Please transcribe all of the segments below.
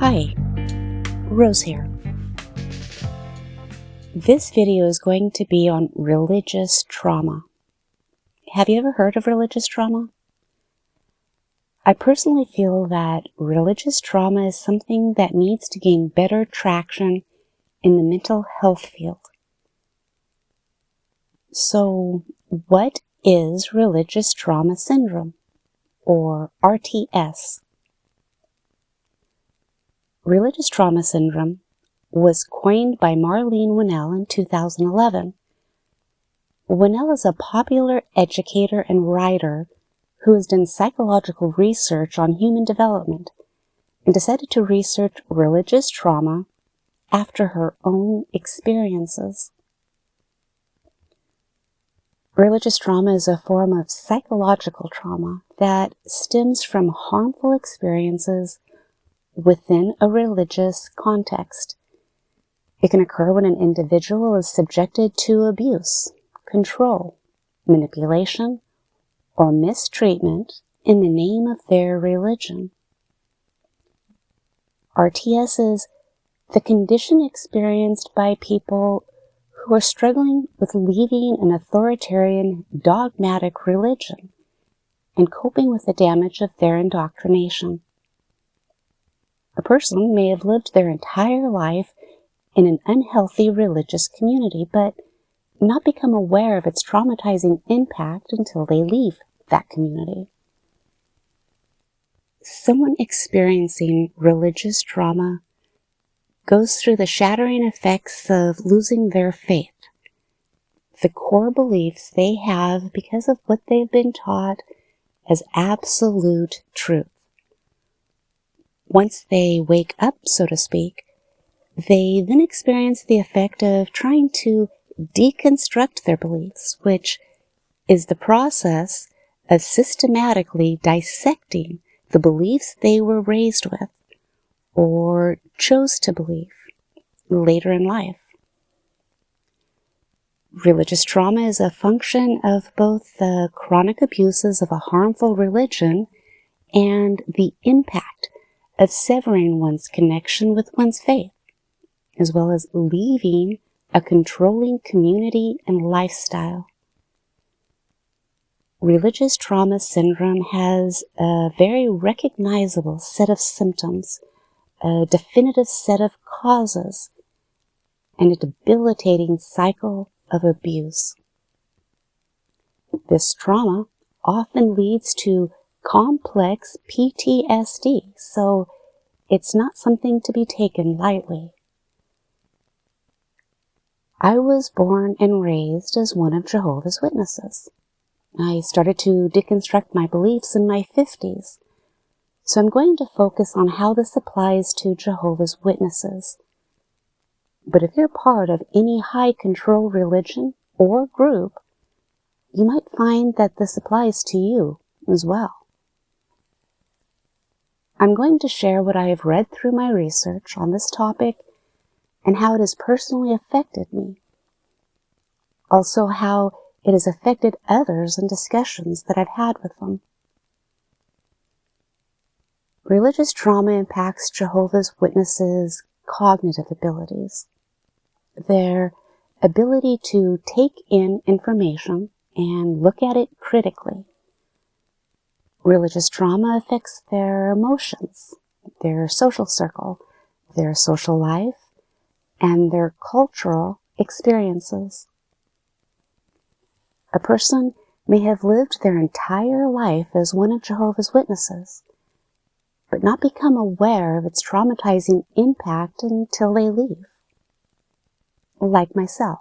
Hi, Rose here. This video is going to be on religious trauma. Have you ever heard of religious trauma? I personally feel that religious trauma is something that needs to gain better traction in the mental health field. So, what is religious trauma syndrome, or RTS? Religious trauma syndrome was coined by Marlene Winell in 2011. Winell is a popular educator and writer who has done psychological research on human development and decided to research religious trauma after her own experiences. Religious trauma is a form of psychological trauma that stems from harmful experiences within a religious context. It can occur when an individual is subjected to abuse, control, manipulation, or mistreatment in the name of their religion. RTS is the condition experienced by people who are struggling with leaving an authoritarian, dogmatic religion and coping with the damage of their indoctrination. A person may have lived their entire life in an unhealthy religious community, but not become aware of its traumatizing impact until they leave that community. Someone experiencing religious trauma goes through the shattering effects of losing their faith, the core beliefs they have because of what they've been taught as absolute truth. Once they wake up, so to speak, they then experience the effect of trying to deconstruct their beliefs, which is the process of systematically dissecting the beliefs they were raised with or chose to believe later in life. Religious trauma is a function of both the chronic abuses of a harmful religion and the impact of severing one's connection with one's faith, as well as leaving a controlling community and lifestyle. Religious trauma syndrome has a very recognizable set of symptoms, a definitive set of causes, and a debilitating cycle of abuse. This trauma often leads to complex PTSD, so it's not something to be taken lightly. I was born and raised as one of Jehovah's Witnesses. I started to deconstruct my beliefs in my 50s, so I'm going to focus on how this applies to Jehovah's Witnesses. But if you're part of any high-control religion or group, you might find that this applies to you as well. I'm going to share what I have read through my research on this topic and how it has personally affected me. Also, how it has affected others in discussions that I've had with them. Religious trauma impacts Jehovah's Witnesses' cognitive abilities, their ability to take in information and look at it critically. Religious trauma affects their emotions, their social circle, their social life, and their cultural experiences. A person may have lived their entire life as one of Jehovah's Witnesses, but not become aware of its traumatizing impact until they leave, like myself.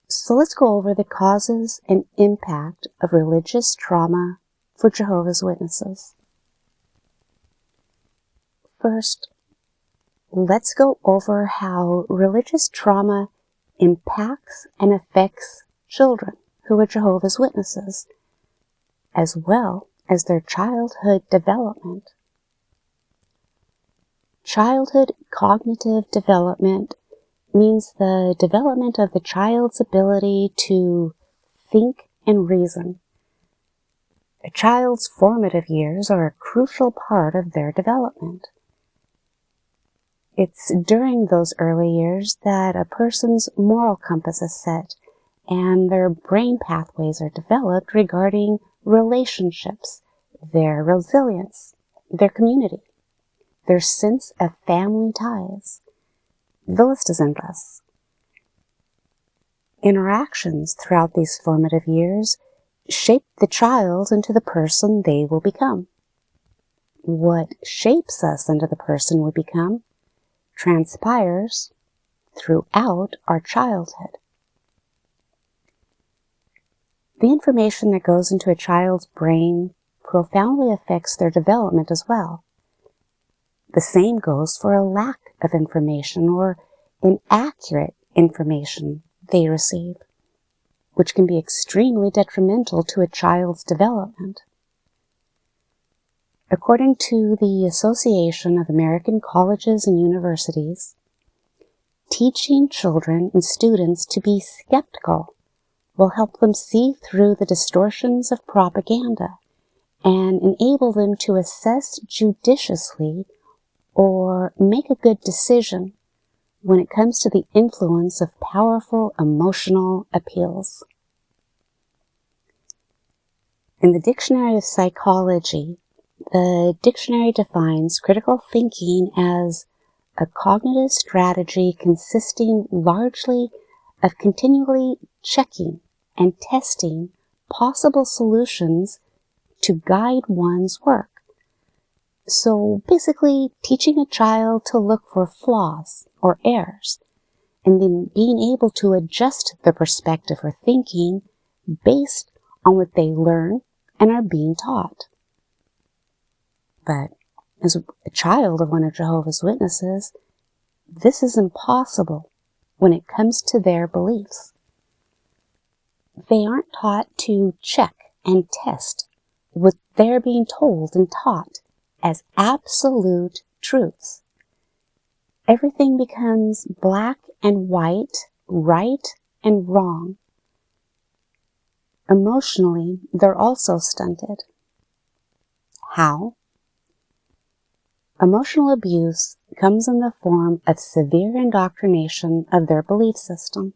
So let's go over the causes and impact of religious trauma for Jehovah's Witnesses. First, let's go over how religious trauma impacts and affects children who are Jehovah's Witnesses, as well as their childhood development. Childhood cognitive development means the development of the child's ability to think and reason. A child's formative years are a crucial part of their development. It's during those early years that a person's moral compass is set and their brain pathways are developed regarding relationships, their resilience, their community, their sense of family ties. The list is endless. Interactions throughout these formative years shape the child into the person they will become. What shapes us into the person we become transpires throughout our childhood. The information that goes into a child's brain profoundly affects their development as well. The same goes for a lack of information or inaccurate information they receive, which can be extremely detrimental to a child's development. According to the Association of American Colleges and Universities, teaching children and students to be skeptical will help them see through the distortions of propaganda and enable them to assess judiciously or make a good decision when it comes to the influence of powerful emotional appeals. In the Dictionary of Psychology, the dictionary defines critical thinking as a cognitive strategy consisting largely of continually checking and testing possible solutions to guide one's work. So basically, teaching a child to look for flaws or errors, and then being able to adjust their perspective or thinking based on what they learn and are being taught. But as a child of one of Jehovah's Witnesses, this is impossible when it comes to their beliefs. They aren't taught to check and test what they're being told and taught as absolute truths. Everything becomes black and white, right and wrong. Emotionally, they're also stunted. How? Emotional abuse comes in the form of severe indoctrination of their belief system.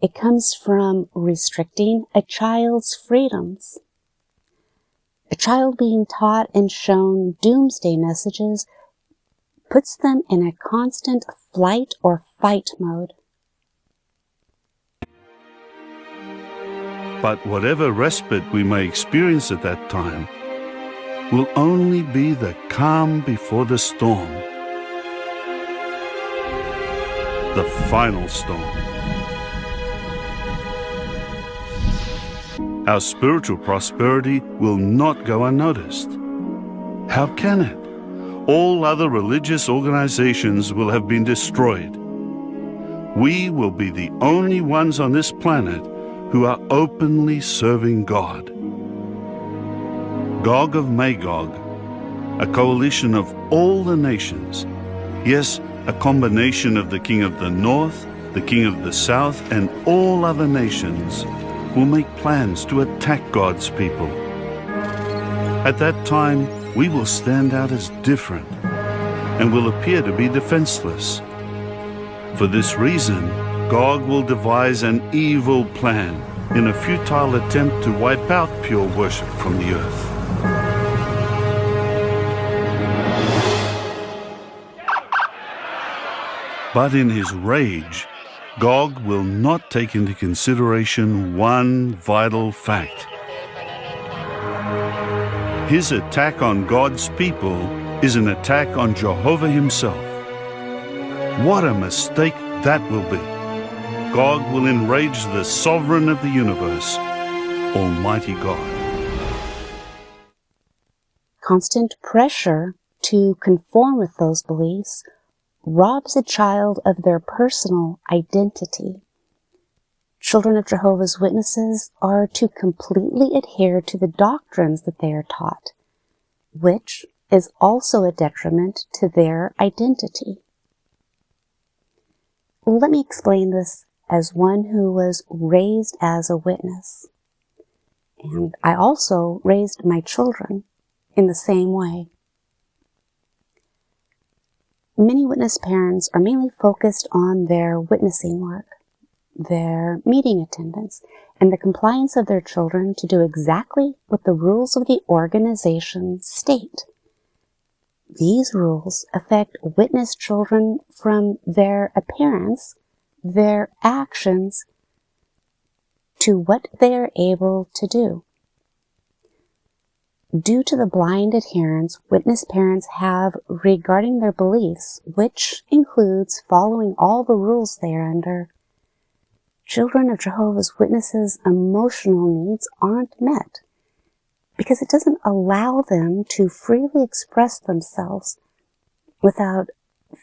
It comes from restricting a child's freedoms. A child being taught and shown doomsday messages puts them in a constant flight or fight mode. But whatever respite we may experience at that time will only be the calm before the storm, the final storm. Our spiritual prosperity will not go unnoticed. How can it? All other religious organizations will have been destroyed. We will be the only ones on this planet who are openly serving God. Gog of Magog, a coalition of all the nations, yes, a combination of the king of the north, the king of the south, and all other nations, will make plans to attack God's people. At that time, we will stand out as different and will appear to be defenseless. For this reason, Gog will devise an evil plan in a futile attempt to wipe out pure worship from the earth. But in his rage, Gog will not take into consideration one vital fact. His attack on God's people is an attack on Jehovah himself. What a mistake that will be. Gog will enrage the sovereign of the universe, Almighty God. Constant pressure to conform with those beliefs robs a child of their personal identity. Children of Jehovah's Witnesses are to completely adhere to the doctrines that they are taught, which is also a detriment to their identity. Let me explain this as one who was raised as a witness. And I also raised my children in the same way. Many witness parents are mainly focused on their witnessing work, their meeting attendance, and the compliance of their children to do exactly what the rules of the organization state. These rules affect witness children from their appearance, their actions, to what they are able to do. Due to the blind adherence witness parents have regarding their beliefs, which includes following all the rules they are under, children of Jehovah's Witnesses' emotional needs aren't met because it doesn't allow them to freely express themselves without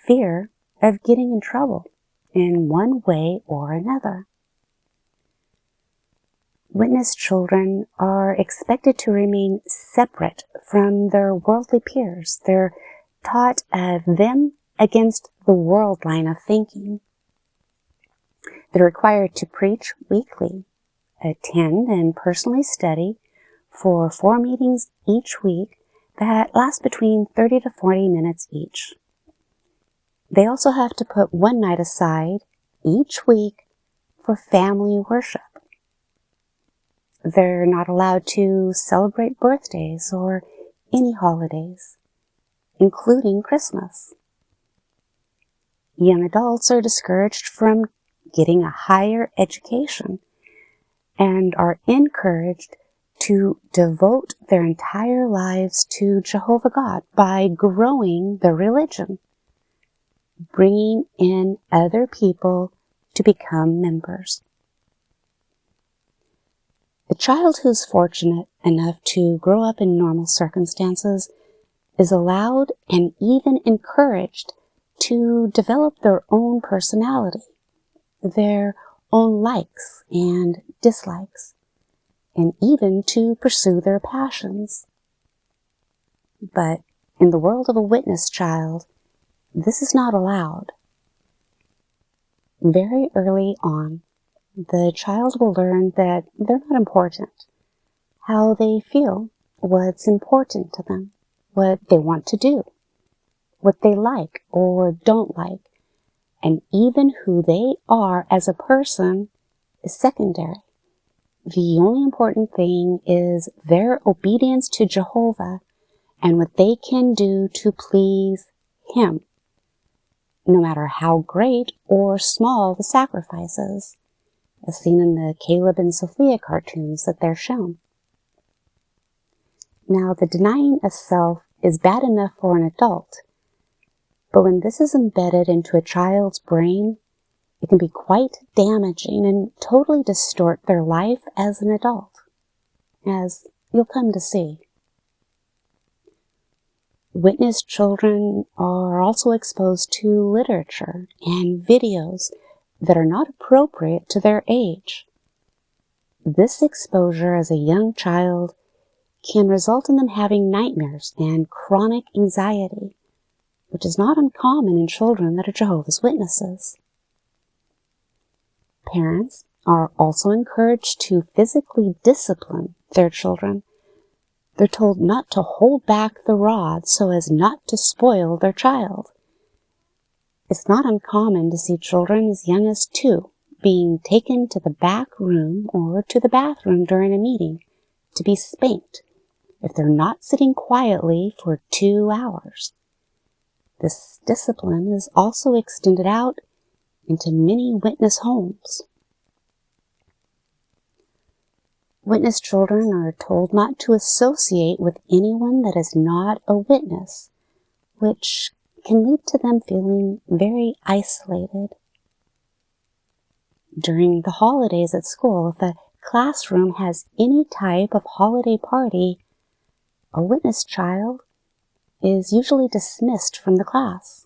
fear of getting in trouble in one way or another. Witness children are expected to remain separate from their worldly peers. They're taught them against the world line of thinking. They're required to preach weekly, attend and personally study for 4 meetings each week that last between 30 to 40 minutes each. They also have to put one night aside each week for family worship. They're not allowed to celebrate birthdays or any holidays, including Christmas. Young adults are discouraged from getting a higher education and are encouraged to devote their entire lives to Jehovah God by growing their religion, bringing in other people to become members. A child who's fortunate enough to grow up in normal circumstances is allowed and even encouraged to develop their own personality, their own likes and dislikes, and even to pursue their passions. But in the world of a witness child, this is not allowed. Very early on, the child will learn that they're not important, how they feel, what's important to them, what they want to do, what they like or don't like, and even who they are as a person is secondary. The only important thing is their obedience to Jehovah and what they can do to please Him, no matter how great or small the sacrifices, as seen in the Caleb and Sophia cartoons that they're shown. Now, the denying of self is bad enough for an adult, but when this is embedded into a child's brain, it can be quite damaging and totally distort their life as an adult, as you'll come to see. Witness children are also exposed to literature and videos that are not appropriate to their age. This exposure as a young child can result in them having nightmares and chronic anxiety, which is not uncommon in children that are Jehovah's Witnesses. Parents are also encouraged to physically discipline their children. They're told not to hold back the rod so as not to spoil their child. It's not uncommon to see children as young as 2 being taken to the back room or to the bathroom during a meeting to be spanked if they're not sitting quietly for 2 hours. This discipline is also extended out into many witness homes. Witness children are told not to associate with anyone that is not a witness, which can lead to them feeling very isolated. During the holidays at school, if a classroom has any type of holiday party, a witness child is usually dismissed from the class.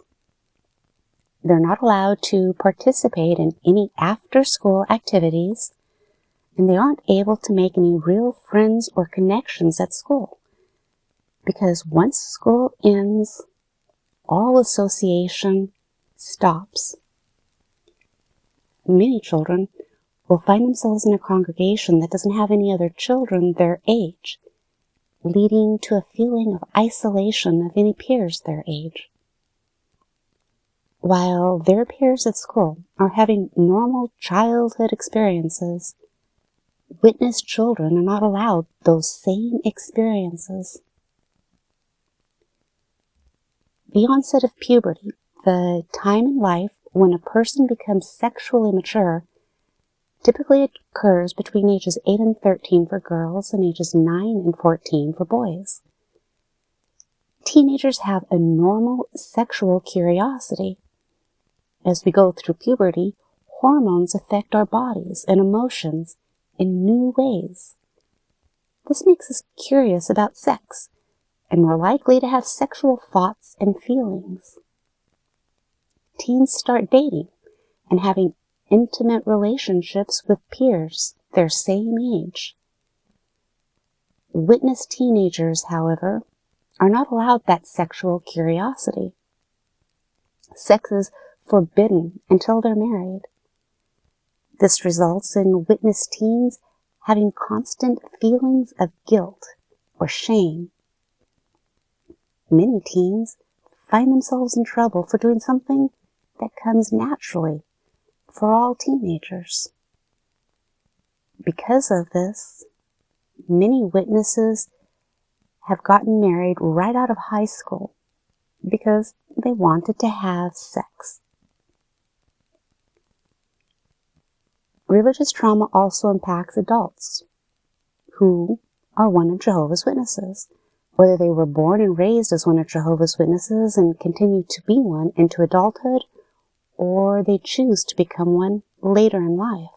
They're not allowed to participate in any after-school activities, and they aren't able to make any real friends or connections at school, because once school ends, all association stops. Many children will find themselves in a congregation that doesn't have any other children their age, leading to a feeling of isolation of any peers their age. While their peers at school are having normal childhood experiences, witness children are not allowed those same experiences. The onset of puberty, the time in life when a person becomes sexually mature, typically occurs between ages 8 and 13 for girls and ages 9 and 14 for boys. Teenagers have a normal sexual curiosity. As we go through puberty, hormones affect our bodies and emotions in new ways. This makes us curious about sex and more likely to have sexual thoughts and feelings. Teens start dating and having intimate relationships with peers their same age. Witness teenagers, however, are not allowed that sexual curiosity. Sex is forbidden until they're married. This results in witness teens having constant feelings of guilt or shame. Many teens find themselves in trouble for doing something that comes naturally for all teenagers. Because of this, many witnesses have gotten married right out of high school because they wanted to have sex. Religious trauma also impacts adults who are one of Jehovah's Witnesses, whether they were born and raised as one of Jehovah's Witnesses and continue to be one into adulthood, or they choose to become one later in life.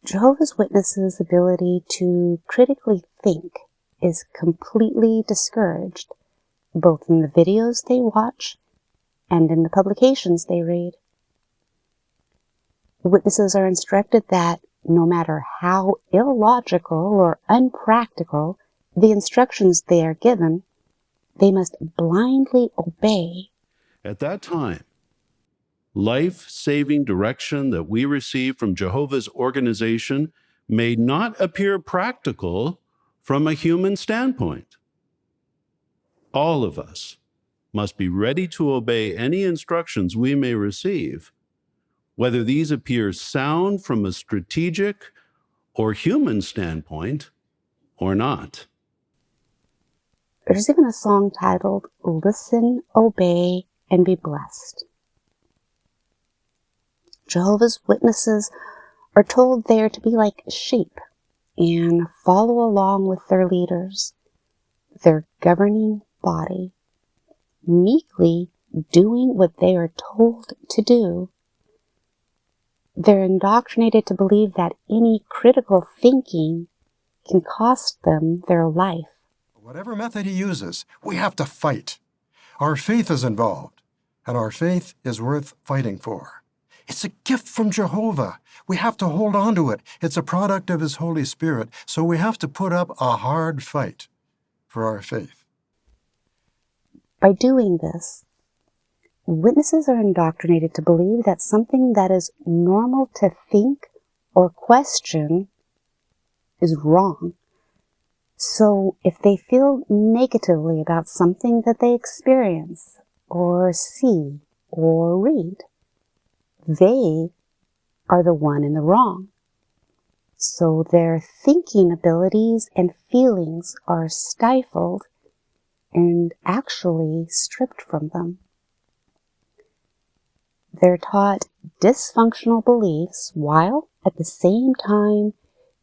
Jehovah's Witnesses' ability to critically think is completely discouraged, both in the videos they watch and in the publications they read. Witnesses are instructed that no matter how illogical or unpractical the instructions they are given, they must blindly obey. At that time, life-saving direction that we receive from Jehovah's organization may not appear practical from a human standpoint. All of us must be ready to obey any instructions we may receive, whether these appear sound from a strategic or human standpoint or not. There's even a song titled, "Listen, Obey, and Be Blessed." Jehovah's Witnesses are told they are to be like sheep and follow along with their leaders, their governing body, meekly doing what they are told to do. They're indoctrinated to believe that any critical thinking can cost them their life. Whatever method he uses, we have to fight. Our faith is involved, and our faith is worth fighting for. It's a gift from Jehovah. We have to hold on to it. It's a product of His Holy Spirit, so we have to put up a hard fight for our faith. By doing this, witnesses are indoctrinated to believe that something that is normal to think or question is wrong. So if they feel negatively about something that they experience or see or read, they are the one in the wrong. So their thinking abilities and feelings are stifled and actually stripped from them. They're taught dysfunctional beliefs while at the same time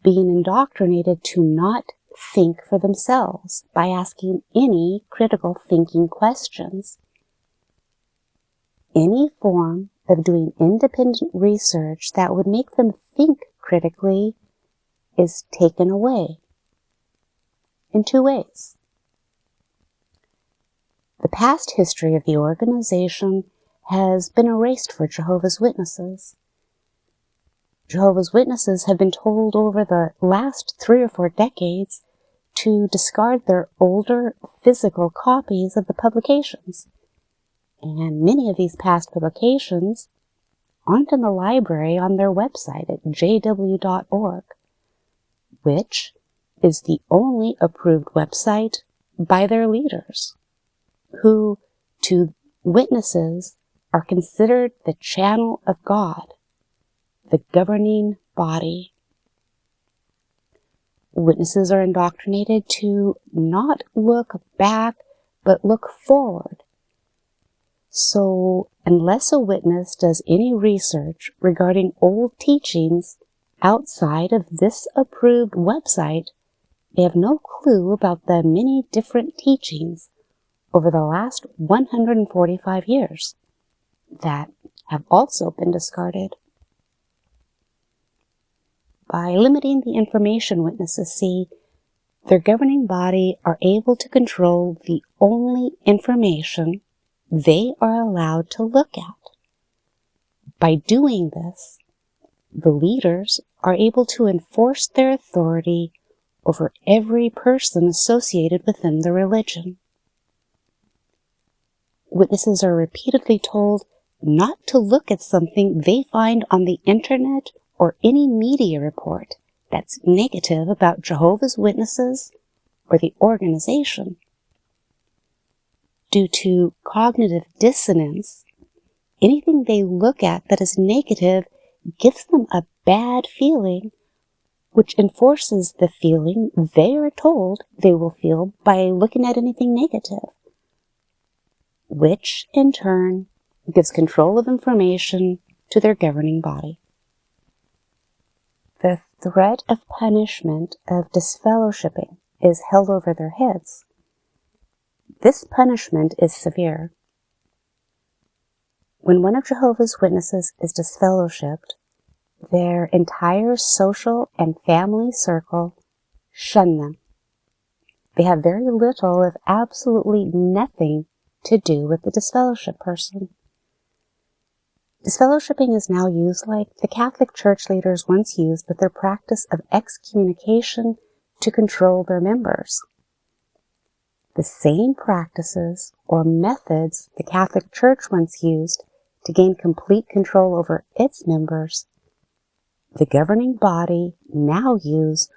being indoctrinated to not think for themselves by asking any critical thinking questions. Any form of doing independent research that would make them think critically is taken away in two ways. The past history of the organization has been erased for Jehovah's Witnesses. Jehovah's Witnesses have been told over the last 3 or 4 decades to discard their older physical copies of the publications. And many of these past publications aren't in the library on their website at jw.org, which is the only approved website by their leaders, who, to witnesses, are considered the channel of God, the governing body. Witnesses are indoctrinated to not look back, but look forward. So, unless a witness does any research regarding old teachings outside of this approved website, they have no clue about the many different teachings over the last 145 years that have also been discarded. By limiting the information witnesses see, their governing body are able to control the only information they are allowed to look at. By doing this, the leaders are able to enforce their authority over every person associated within the religion. Witnesses are repeatedly told not to look at something they find on the internet or any media report that's negative about Jehovah's Witnesses or the organization. Due to cognitive dissonance, anything they look at that is negative gives them a bad feeling, which enforces the feeling they are told they will feel by looking at anything negative, which in turn gives control of information to their governing body. The threat of punishment of disfellowshipping is held over their heads. This punishment is severe. When one of Jehovah's Witnesses is disfellowshipped, their entire social and family circle shun them. They have very little, if absolutely nothing, to do with the disfellowship person. Disfellowshipping is now used like the Catholic Church leaders once used with their practice of excommunication to control their members. The same practices or methods the Catholic Church once used to gain complete control over its members, the governing body now use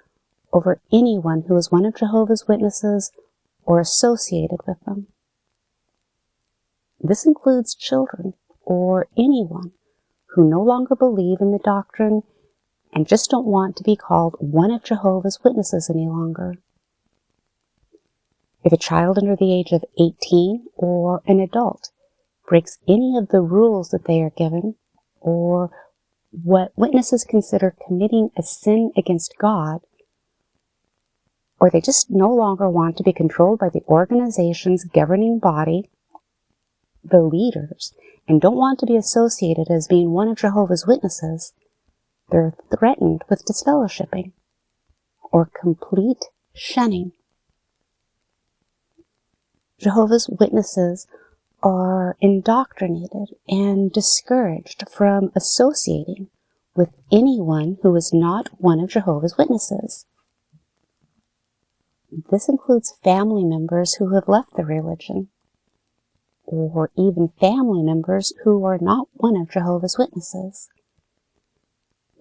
over anyone who is one of Jehovah's Witnesses or associated with them. This includes children or anyone who no longer believe in the doctrine and just don't want to be called one of Jehovah's Witnesses any longer. If a child under the age of 18 or an adult breaks any of the rules that they are given, or what witnesses consider committing a sin against God, or they just no longer want to be controlled by the organization's governing body, the leaders, and don't want to be associated as being one of Jehovah's Witnesses, they're threatened with disfellowshipping or complete shunning. Jehovah's Witnesses are indoctrinated and discouraged from associating with anyone who is not one of Jehovah's Witnesses. This includes family members who have left the religion, or even family members who are not one of Jehovah's Witnesses.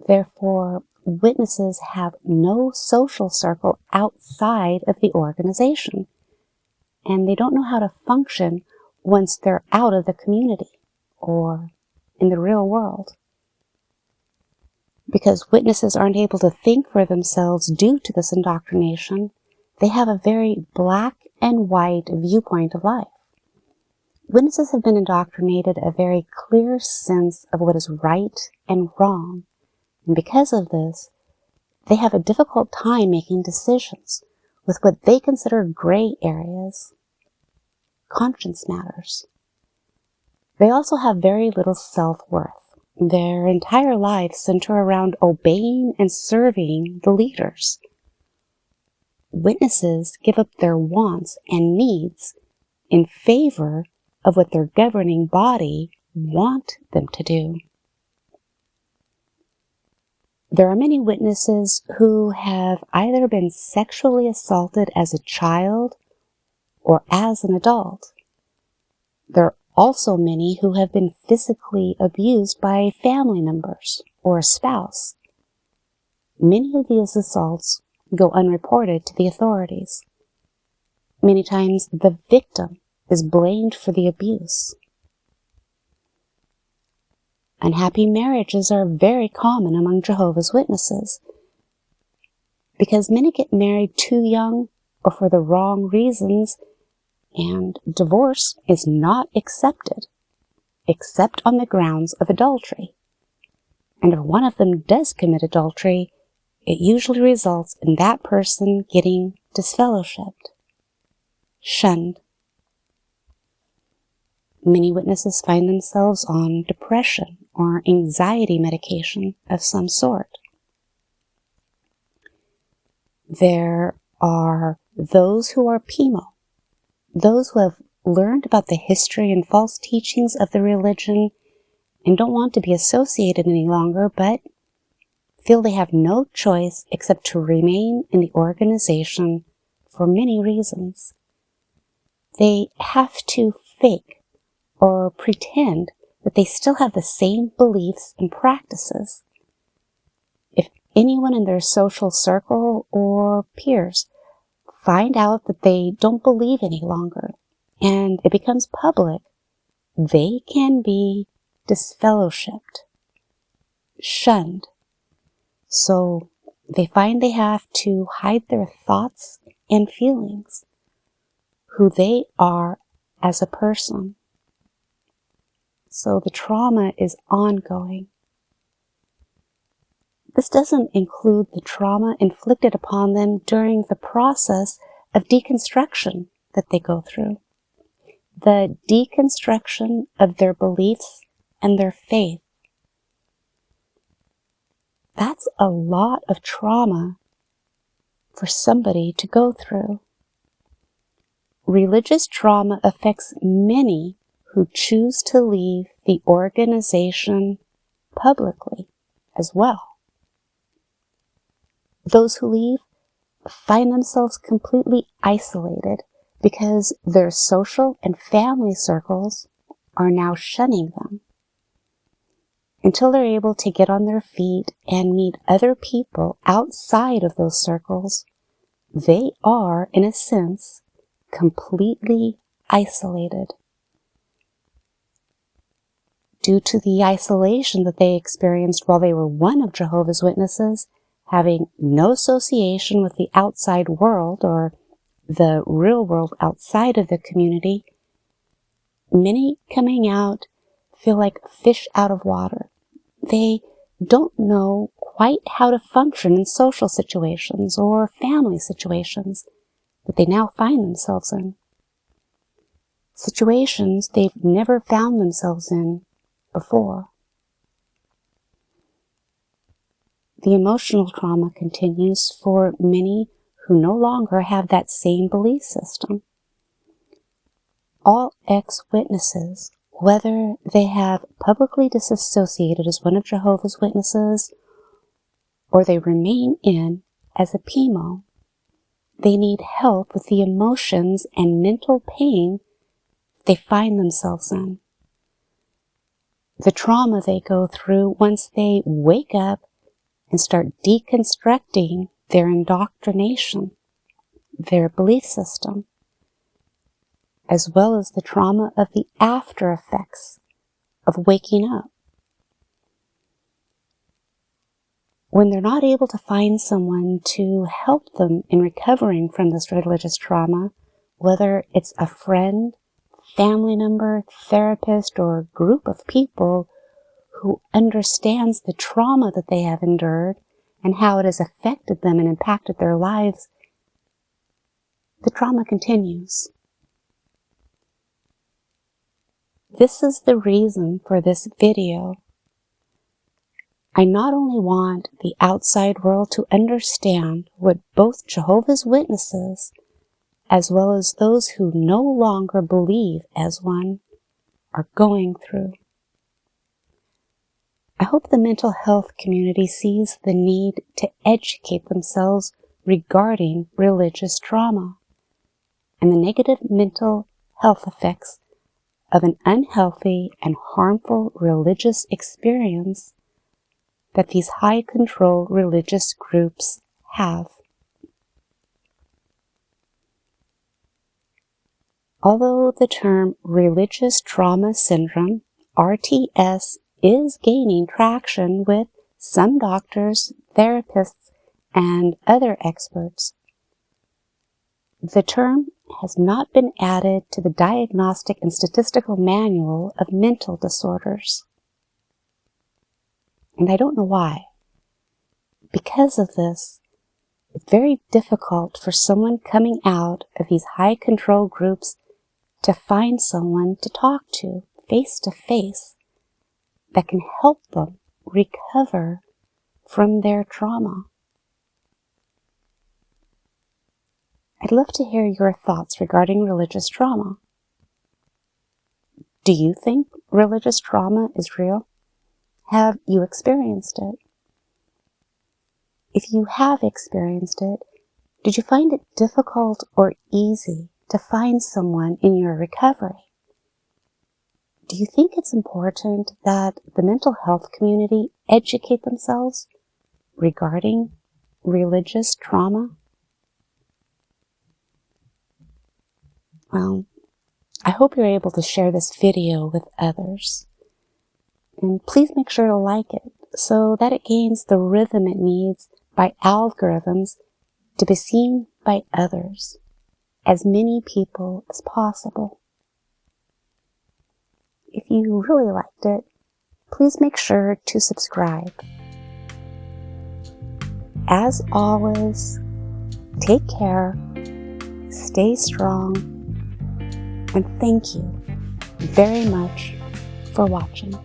Therefore, witnesses have no social circle outside of the organization, and they don't know how to function once they're out of the community or in the real world. Because witnesses aren't able to think for themselves due to this indoctrination, they have a very black and white viewpoint of life. Witnesses have been indoctrinated a very clear sense of what is right and wrong, and because of this, they have a difficult time making decisions with what they consider gray areas, conscience matters. They also have very little self-worth. Their entire lives center around obeying and serving the leaders. Witnesses give up their wants and needs in favor of what their governing body want them to do. There are many witnesses who have either been sexually assaulted as a child or as an adult. They're also many who have been physically abused by family members or a spouse. Many of these assaults go unreported to the authorities. Many times the victim is blamed for the abuse. Unhappy marriages are very common among Jehovah's Witnesses because many get married too young or for the wrong reasons, and divorce is not accepted except on the grounds of adultery. And if one of them does commit adultery, it usually results in that person getting disfellowshipped, shunned. Many witnesses find themselves on depression or anxiety medication of some sort. There are those who are PIMO, those who have learned about the history and false teachings of the religion and don't want to be associated any longer, but feel they have no choice except to remain in the organization for many reasons. They have to fake or pretend that they still have the same beliefs and practices. If anyone in their social circle or peers find out that they don't believe any longer and it becomes public, they can be disfellowshipped, shunned. So they find they have to hide their thoughts and feelings, who they are as a person. So the trauma is ongoing. This doesn't include the trauma inflicted upon them during the process of deconstruction that they go through. The deconstruction of their beliefs and their faith. That's a lot of trauma for somebody to go through. Religious trauma affects many who choose to leave the organization publicly as well. Those who leave find themselves completely isolated because their social and family circles are now shunning them. Until they're able to get on their feet and meet other people outside of those circles, they are, in a sense, completely isolated. Due to the isolation that they experienced while they were one of Jehovah's Witnesses, having no association with the outside world or the real world outside of the community, many coming out feel like fish out of water. They don't know quite how to function in social situations or family situations that they now find themselves in. Situations they've never found themselves in before. The emotional trauma continues for many who no longer have that same belief system. All ex-witnesses, whether they have publicly disassociated as one of Jehovah's Witnesses or they remain in as a PIMO, they need help with the emotions and mental pain they find themselves in. The trauma they go through once they wake up and start deconstructing their indoctrination, their belief system, as well as the trauma of the after effects of waking up. When they're not able to find someone to help them in recovering from this religious trauma, whether it's a friend, family member, therapist, or group of people who understands the trauma that they have endured and how it has affected them and impacted their lives, the trauma continues. This is the reason for this video. I not only want the outside world to understand what both Jehovah's Witnesses, as well as those who no longer believe as one, are going through. I hope the mental health community sees the need to educate themselves regarding religious trauma and the negative mental health effects of an unhealthy and harmful religious experience that these high-control religious groups have. Although the term religious trauma syndrome, RTS, is gaining traction with some doctors, therapists, and other experts, the term has not been added to the Diagnostic and Statistical Manual of Mental Disorders. And I don't know why. Because of this, it's very difficult for someone coming out of these high-control groups to find someone to talk to face that can help them recover from their trauma. I'd love to hear your thoughts regarding religious trauma. Do you think religious trauma is real? Have you experienced it? If you have experienced it, did you find it difficult or easy to find someone in your recovery? Do you think it's important that the mental health community educate themselves regarding religious trauma? Well, I hope you're able to share this video with others. And please make sure to like it so that it gains the rhythm it needs by algorithms to be seen by others, as many people as possible. If you really liked it, please make sure to subscribe. As always, take care, stay strong, and thank you very much for watching.